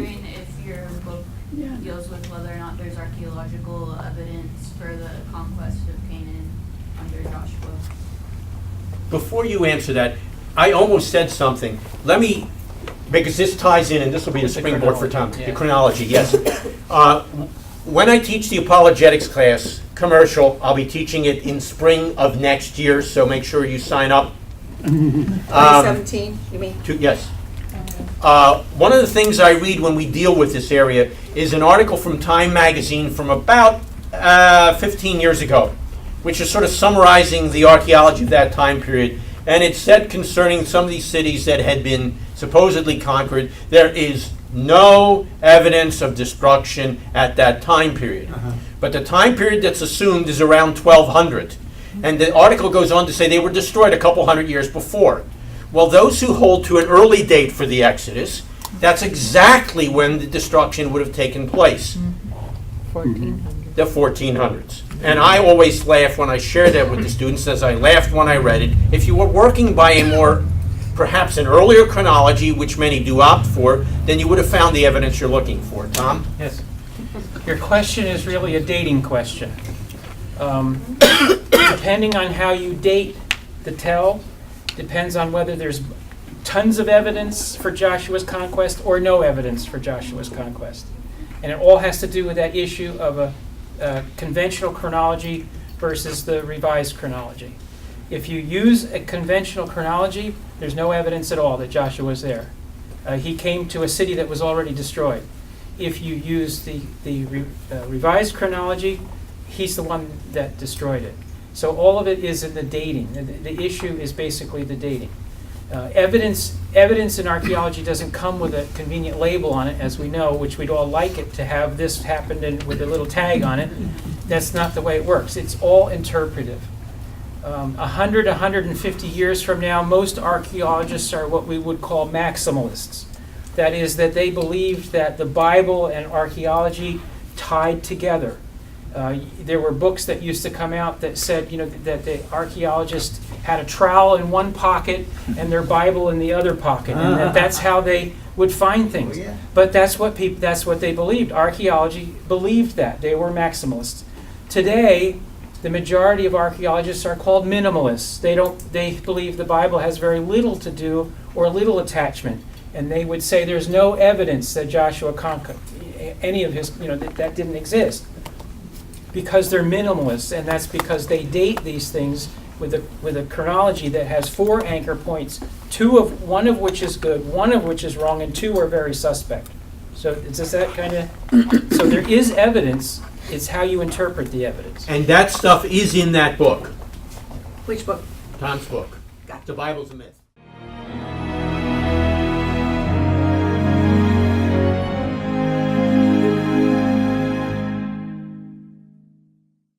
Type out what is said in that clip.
wondering if your book deals with whether or not there's archaeological evidence for the conquest of Canaan under Joshua. Before you answer that, I almost said something. Let me, because this ties in, and this will be the springboard for Tom. Yeah. The chronology, yes. When I teach the apologetics class, commercial, I'll be teaching it in spring of next year, so make sure you sign up. 2017, you mean? Yes. One of the things I read when we deal with this area is an article from Time magazine from about 15 years ago, which is sort of summarizing the archaeology of that time period. And it said concerning some of these cities that had been supposedly conquered, there is no evidence of destruction at that time period. But the time period that's assumed is around 1200. And the article goes on to say they were destroyed a couple hundred years before. Well, those who hold to an early date for the Exodus, that's exactly when the destruction would have taken place. 1400. The 1400s. And I always laugh when I share that with the students, as I laughed when I read it. If you were working by a more, perhaps an earlier chronology, which many do opt for, then you would have found the evidence you're looking for. Tom? Yes. Your question is really a dating question. Depending on how you date the tell, depends on whether there's tons of evidence for Joshua's conquest or no evidence for Joshua's conquest. And it all has to do with that issue of a conventional chronology versus the revised chronology. If you use a conventional chronology, there's no evidence at all that Joshua was there. He came to a city that was already destroyed. If you use the revised chronology, he's the one that destroyed it. So all of it is in the dating. The issue is basically the dating. Evidence in archaeology doesn't come with a convenient label on it, as we know, which we'd all like it to have this happened with a little tag on it. That's not the way it works. It's all interpretive. 100, 150 years from now, most archaeologists are what we would call maximalists. That is, that they believed that the Bible and archaeology tied together. There were books that used to come out that said, that the archaeologists had a trowel in one pocket and their Bible in the other pocket, and that's how they would find things. Oh, yeah. But that's what they believed. Archaeology believed that. They were maximalists. Today, the majority of archaeologists are called minimalists. They believe the Bible has very little to do or little attachment, and they would say there's no evidence that Joshua conquered any of his, that didn't exist. Because they're minimalists, and that's because they date these things with a chronology that has 4 anchor points, one of which is good, one of which is wrong, and 2 are very suspect. So does that kind of? So there is evidence. It's how you interpret the evidence. And that stuff is in that book, Which book? Tom's book. Gotcha. The Bible's a Myth.